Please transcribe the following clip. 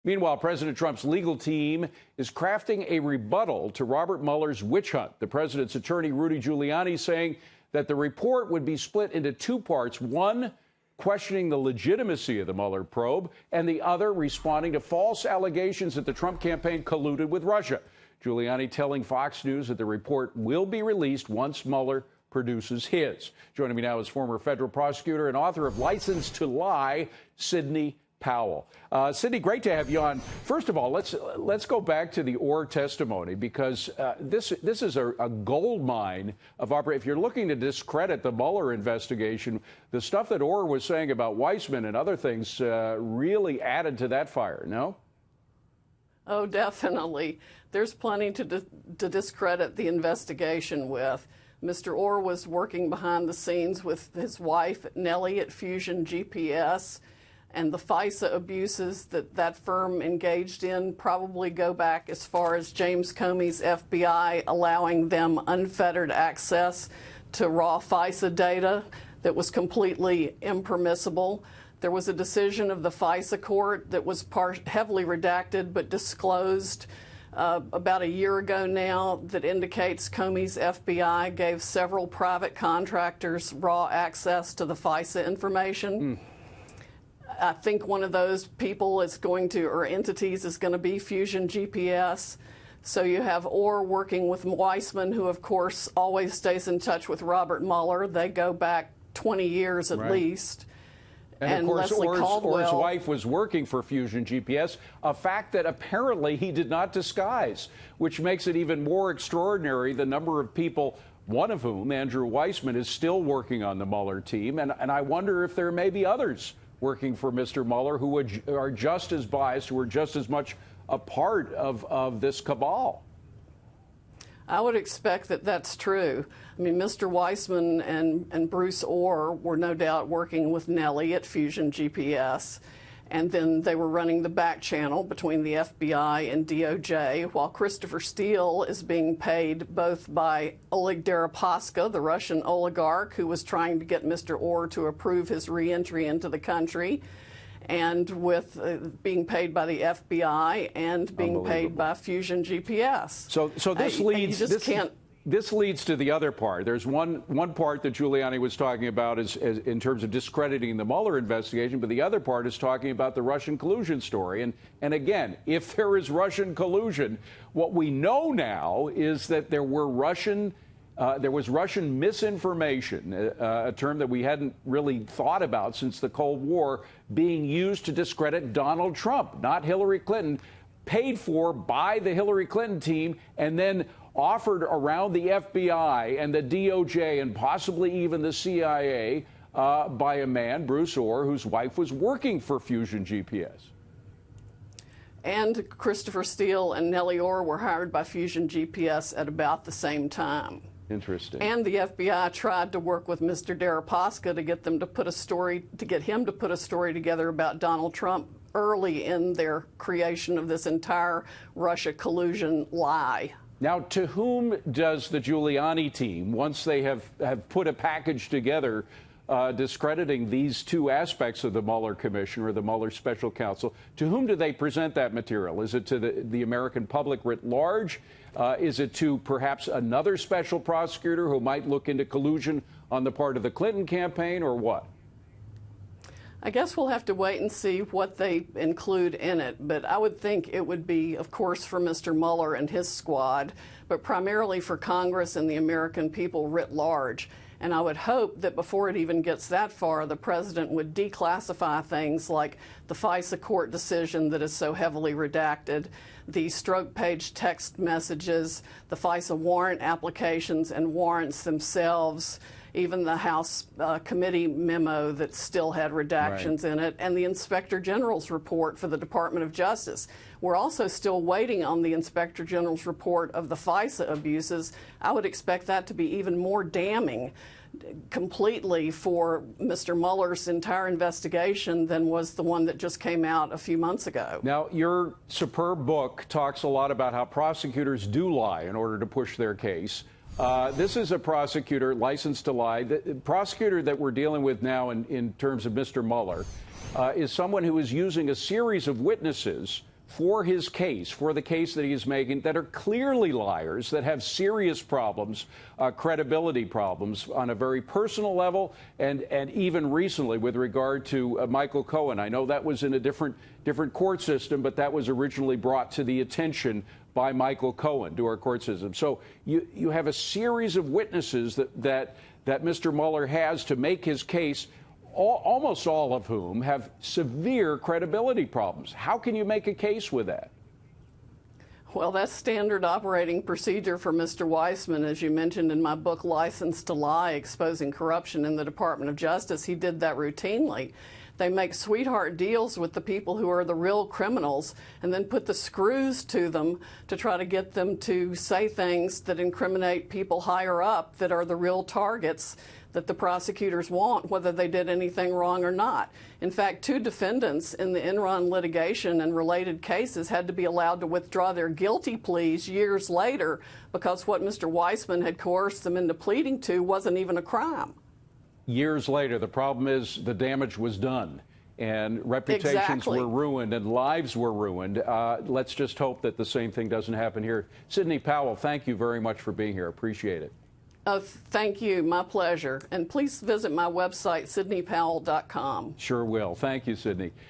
Meanwhile, President Trump's legal team is crafting a rebuttal to Robert Mueller's witch hunt. The president's attorney, Rudy Giuliani, saying that the report would be split into two parts. One, questioning the legitimacy of the Mueller probe, and the other responding to false allegations that the Trump campaign colluded with Russia. Giuliani telling Fox News that the report will be released once Mueller produces his. Joining me now is former federal prosecutor and author of License to Lie, Sidney Powell. Sidney, great to have you on. First of all, let's go back to the Ohr testimony, because this is a gold mine of if you're looking to discredit the Mueller investigation, the stuff that Ohr was saying about Weissman and other things really added to that fire, no? Oh, definitely. There's plenty to discredit the investigation with. Mr. Ohr was working behind the scenes with his wife, Nellie, at Fusion GPS. And the FISA abuses that firm engaged in probably go back as far as James Comey's FBI allowing them unfettered access to raw FISA data that was completely impermissible. There was a decision of the FISA court that was heavily redacted but disclosed about a year ago now that indicates Comey's FBI gave several private contractors raw access to the FISA information. I think one of those people is going to, or entities, is going to be Fusion GPS. So you have Ohr working with Weissman, who, of course, always stays in touch with Robert Mueller. They go back 20 years at least. And of course, Ohr's wife was working for Fusion GPS, a fact that apparently he did not disguise, which makes it even more extraordinary the number of people, one of whom, Andrew Weissman, is still working on the Mueller team. And I wonder if there may be others working for Mr. Mueller who are just as biased, who are just as much a part of this cabal. I would expect that that's true. I mean, Mr. Weissman and Bruce Ohr were no doubt working with Nellie at Fusion GPS, and then they were running the back channel between the FBI and DOJ, while Christopher Steele is being paid both by Oleg Deripaska, the Russian oligarch who was trying to get Mr. Ohr to approve his reentry into the country, and with being paid by the FBI and being paid by Fusion GPS. So this leads. This leads to the other part. There's one part that Giuliani was talking about is in terms of discrediting the Mueller investigation, but the other part is talking about the Russian collusion story. And again, if there is Russian collusion, what we know now is that there was Russian misinformation, a term that we hadn't really thought about since the Cold War, being used to discredit Donald Trump, not Hillary Clinton, paid for by the Hillary Clinton team, and then offered around the FBI and the DOJ and possibly even the CIA by a man, Bruce Ohr, whose wife was working for Fusion GPS. And Christopher Steele and Nellie Ohr were hired by Fusion GPS at about the same time. Interesting. And the FBI tried to work with Mr. Deripaska to get them to put a story, to get him to put a story together about Donald Trump early in their creation of this entire Russia collusion lie. Now, to whom does the Giuliani team, once they have put a package together discrediting these two aspects of the Mueller commission or the Mueller special counsel, to whom do they present that material? Is it to the American public writ large? Is it to perhaps another special prosecutor who might look into collusion on the part of the Clinton campaign, or what? I guess we'll have to wait and see what they include in it, but I would think it would be, of course, for Mr. Mueller and his squad, but primarily for Congress and the American people writ large. And I would hope that before it even gets that far, the president would declassify things like the FISA court decision that is so heavily redacted, the stroke page text messages, the FISA warrant applications and warrants themselves, even the House committee memo that still had redactions in it, and the Inspector General's report for the Department of Justice. We're also still waiting on the Inspector General's report of the FISA abuses. I would expect that to be even more damning completely for Mr. Mueller's entire investigation than was the one that just came out a few months ago. Now, your superb book talks a lot about how prosecutors do lie in order to push their case. This is a prosecutor licensed to lie. The prosecutor that we're dealing with now in terms of Mr. Mueller is someone who is using a series of witnesses for his case, for the case that he is making, that are clearly liars, that have serious problems, credibility problems on a very personal level, and even recently with regard to Michael Cohen. I know that was in a different court system, but that was originally brought to the attention by Michael Cohen to our court system. So you have a series of witnesses that Mr. Mueller has to make his case, almost all of whom have severe credibility problems. How can you make a case with that? Well, that's standard operating procedure for Mr. Weissman. As you mentioned in my book, License to Lie, Exposing Corruption in the Department of Justice, he did that routinely. They make sweetheart deals with the people who are the real criminals and then put the screws to them to try to get them to say things that incriminate people higher up that are the real targets that the prosecutors want, whether they did anything wrong or not. In fact, 2 defendants in the Enron litigation and related cases had to be allowed to withdraw their guilty pleas years later because what Mr. Weissman had coerced them into pleading to wasn't even a crime. Years later, the problem is the damage was done and reputations were ruined and lives were ruined. Let's just hope that the same thing doesn't happen here. Sidney Powell, thank you very much for being here. Appreciate it. Thank you. My pleasure. And please visit my website, sidneypowell.com. Sure will. Thank you, Sidney.